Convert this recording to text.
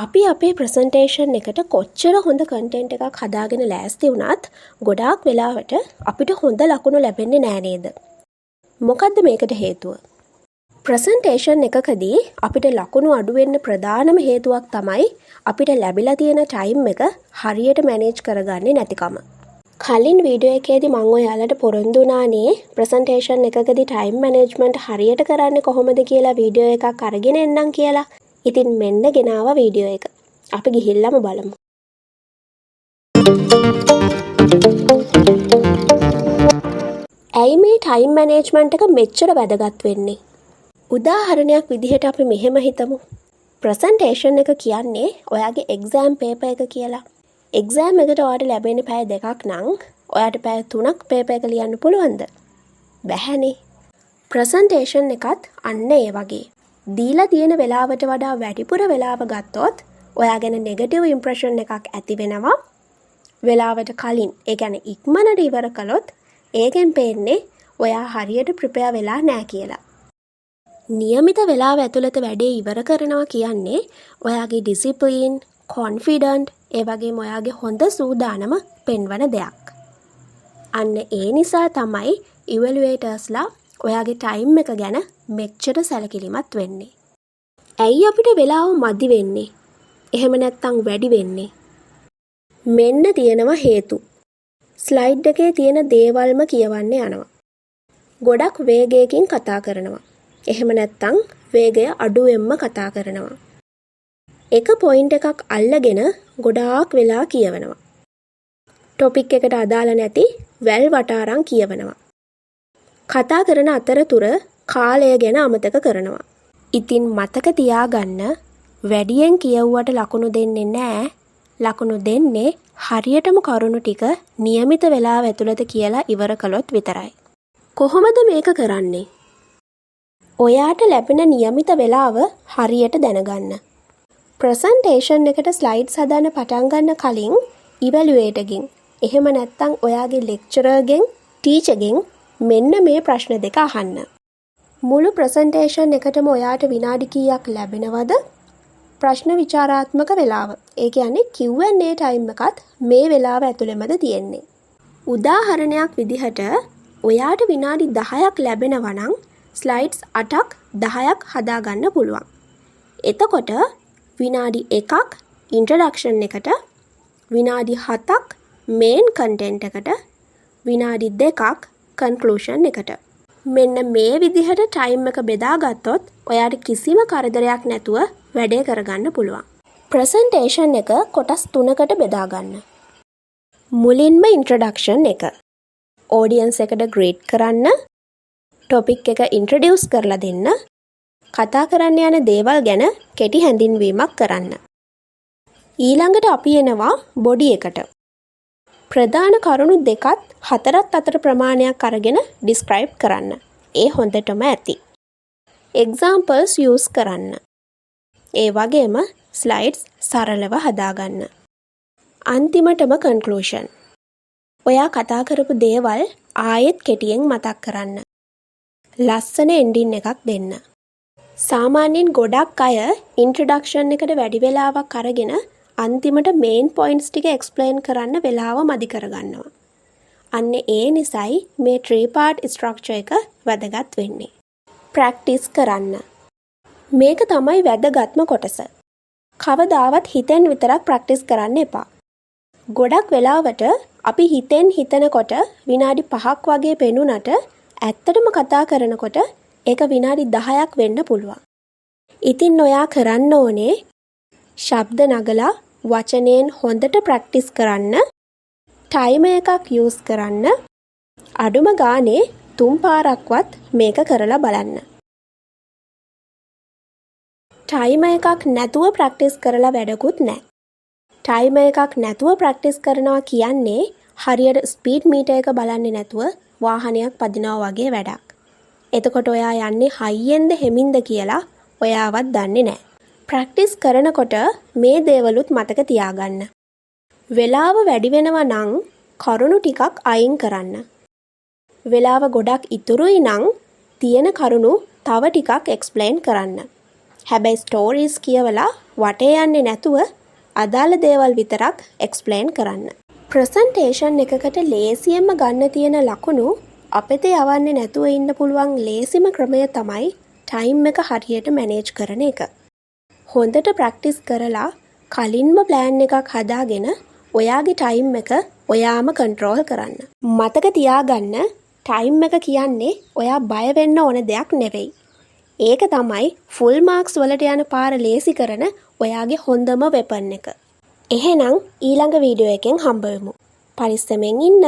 අපි අපේ ප්‍රසන්ටේෂන් එකට කොච්චර හොඳ කන්ටෙන්ට් එකක් හදාගෙන ලෑස්ති වුණත් ගොඩාක් වෙලාවට අපිට හොඳ ලකුණු ලැබෙන්නේ නෑ නේද? මොකද්ද මේකට හේතුව? ප්‍රසන්ටේෂන් එකකදී අපිට ලකුණු අඩු වෙන්න ප්‍රධානම හේතුවක් තමයි අපිට ලැබිලා තියෙන ටයිම් එක හරියට මැනේජ් කරගන්නේ නැතිකම. කලින් වීඩියෝ එකේදී මම ඔයාලට පොරොන්දු වුණානේ ප්‍රසන්ටේෂන් එකකදී ටයිම් මැනේජ්මන්ට් හරියට කරන්නේ කොහොමද කියලා වීඩියෝ එකක් අරගෙන එන්නම් කියලා. ඉතින් මෙන්න ගෙනාව වීඩියෝ එක. අපි ගිහිල්ලාම බලමු. ඇයි මේ ටයිම් මැනේජ්මන්ට් එක මෙච්චර වැදගත් වෙන්නේ? උදාහරණයක් විදිහට අපි මෙහෙම හිතමු. ප්‍රසන්ටේෂන් එක කියන්නේ ඔයාගේ එක්සෑම් පේපර් එක කියලා. එක්සෑම් එකට ඔයාට ලැබෙන්නේ පැය 2ක් නම් ඔයාට පැය 3ක් පේපර් එක ලියන්න පුළුවන්ද? බැහැනේ. ප්‍රසන්ටේෂන් එකත් අන්න ඒ වගේ. දීලා තියෙන වෙලාවට වඩා වැඩිපුර වෙලාව ගත්තොත් ඔයා ගැන නෙගටිව් ඉම්ප්‍රෙෂන් එකක් ඇති වෙනවා. වෙලාවට කලින් ඒ කියන්නේ ඉක්මනට ඉවර කළොත් ඒකෙන් පේන්නේ ඔයා හරියට ප්‍රිපෙයාර් වෙලා නැහැ කියලා. નિયમિત වෙලාව ඇතුළත වැඩේ ඉවර කරනවා කියන්නේ ඔයාගේ ඩිසිප්ලින්, කොන්ෆිඩන්ට්, ඒ වගේම ඔයාගේ හොඳ සූදානම පෙන්වන දෙයක්. අන්න ඒ නිසා තමයි ඉවැලුවේටර්ස්ලා ඔයාගේ ටයිම් එක ගැන මෙච්චර සැලකිලිමත් වෙන්නේ. ඇයි අපිට වෙලාව මදි වෙන්නේ? එහෙම නැත්නම් වැඩි වෙන්නේ? මෙන්න තියෙනවා හේතු. ස්ලයිඩ් එකේ තියෙන දේවල්ම කියවන්න යනවා. ගොඩක් වේගයකින් කතා කරනවා. එහෙම නැත්නම් වේගය අඩුවෙන්ම කතා කරනවා. එක පොයින්ට් එකක් අල්ලගෙන ගොඩාක් වෙලා කියවනවා. ටොපික් එකට අදාළ නැති වැල් වටාරම් කියවනවා. කතා කරන අතරතුර කාලය ගැන අමතක කරනවා. ඉතින් මතක තියාගන්න වැඩියෙන් කියවුවට ලකුණු දෙන්නේ නැහැ. ලකුණු දෙන්නේ හරියටම කරුණු ටික નિયમિત වෙලාව ඇතුළත කියලා ඉවර කළොත් විතරයි. කොහොමද මේක කරන්නේ? ඔයාට ලැබෙන નિયમિત වෙලාව හරියට දැනගන්න. ප්‍රසන්ටේෂන් එකට ස්ලයිඩ්ස් හදාන්න පටන් ගන්න කලින් ඉවැලුවේටර්ගෙන් එහෙම නැත්නම් ඔයාගේ ලෙක්චරර්ගෙන් ටීචර්ගෙන් මෙන්න මේ ප්‍රශ්න දෙක අහන්න. මුළු ප්‍රසන්ටේෂන් එකටම ඔයාට විනාඩි කීයක් ලැබෙනවද? ප්‍රශ්න විචාරාත්මක වෙලාව. ඒ කියන්නේ Q&A ටයිම් එකත් මේ වෙලාව ඇතුළෙමද තියෙන්නේ. උදාහරණයක් විදිහට ඔයාට විනාඩි 10ක් ලැබෙනවා නම් ස්ලයිඩ්ස් 8ක් 10ක් හදාගන්න පුළුවන්. එතකොට විනාඩි 1ක් ඉන්ට්‍රොඩක්ෂන් එකට, විනාඩි 7ක් මේන් කන්ටෙන්ට් එකට, විනාඩි 2ක් කන්ක්ලූෂන් එකට. මෙන්න මේ විදිහට ටයිම් එක බෙදාගත්තොත් ඔයාට කිසිම කරදරයක් නැතුව වැඩේ කරගන්න පුළුවන්. ප්‍රසන්ටේෂන් එක කොටස් 3කට බෙදාගන්න. මුලින්ම ඉන්ට්‍රොඩක්ෂන් එක. ඔඩියන්ස් එකට ග්‍රීට් කරන්න, ටොපික් එක ඉන්ට්‍රොඩියුස් කරලා දෙන්න, කතා කරන්න යන දේවල් ගැන කෙටි හැඳින්වීමක් කරන්න. ඊළඟට අපි එනවා බොඩි එකට. ප්‍රධාන කරුණු 2ත් 4ත් අතර ප්‍රමාණයක් අරගෙන ඩිස්ක්‍රයිබ් කරන්න. ඒ හොඳටම ඇති. එක්සාම්පල්ස් යූස් කරන්න. ඒ වගේම ස්ලයිඩ්ස් සරලව හදාගන්න. අන්තිමටම කන්ක්ලූෂන්. ඔයා කතා කරපු දේවල් ආයෙත් කෙටියෙන් මතක් කරන්න. ලස්සන එන්ඩින් එකක් දෙන්න. සාමාන්‍යයෙන් ගොඩක් අය ඉන්ට්‍රොඩක්ෂන් එකට වැඩි වෙලාවක් අරගෙන අන්තිමට මේන් පොයින්ට්ස් ටික එක්ස්ප්ලেইন කරන්න වෙලාව මදි කරගන්නවා. අන්න ඒ නිසයි මේ 3 part ස්ට්‍රක්චර් එක වැදගත් වෙන්නේ. ප්‍රැක්ටිස් කරන්න. මේක තමයි වැදගත්ම කොටස. කවදාවත් හිතෙන් විතරක් ප්‍රැක්ටිස් කරන්න එපා. ගොඩක් වෙලාවට අපි හිතෙන් හිතනකොට විනාඩි 5ක් වගේ පෙනුනට ඇත්තටම කතා කරනකොට ඒක විනාඩි 10ක් වෙන්න පුළුවන්. ඉතින් ඔයා කරන්න ඕනේ ශබ්ද නගලා වචනයෙන් හොඳට ප්‍රැක්ටිස් කරන්න, ටයිමර් එකක් යූස් කරන්න, අඩුම ගානේ 3 පාරක්වත් මේක කරලා බලන්න. ටයිමර් එකක් නැතුව ප්‍රැක්ටිස් කරලා වැඩකුත් නැහැ. ටයිමර් එකක් නැතුව ප්‍රැක්ටිස් කරනවා කියන්නේ හරියට ස්පීඩ් මීටර් එක බලන්නේ නැතුව වාහනයක් පදිනවා වගේ වැඩක්. එතකොට ඔයා යන්නේ හයියෙන්ද හෙමින්ද කියලා ඔයාවත් දන්නේ නැහැ. ප්‍රැක්ටිස් කරනකොට මේ දේවලුත් මතක තියාගන්න. වෙලාව වැඩි වෙනවා නම් කරුණු ටිකක් අයින් කරන්න. වෙලාව ගොඩක් ඉතුරුයි නම් තියෙන කරුණු තව ටිකක් එක්ස්ප්ලেইন කරන්න. හැබැයි ස්ටෝරීස් කියවලා වටේ යන්නේ නැතුව අදාළ දේවල් විතරක් එක්ස්ප්ලේන් කරන්න. ප්‍රසන්ටේෂන් එකකට ලේසියෙන්ම ගන්න තියෙන ලකුණු අපිට යවන්නේ නැතුව ඉන්න පුළුවන් ලේසිම ක්‍රමය තමයි ටයිම් එක හරියට මැනේජ් කරන එක. හොඳට ප්‍රැක්ටිස් කරලා කලින්ම ප්ලෑන් එකක් හදාගෙන ඔයාගේ ටයිම් එක ඔයාම කන්ට්‍රෝල් කරන්න. මතක තියාගන්න ටයිම් එක කියන්නේ ඔයා බය වෙන්න ඕන දෙයක් නෙවෙයි. ඒක තමයි ෆුල් මාක්ස් වලට යන පාර ලේසි කරන ඔයාගේ හොඳම වෙපන් එක. එහෙනම් ඊළඟ වීඩියෝ එකෙන් හම්බ වෙමු. පරිස්සමෙන් ඉන්න.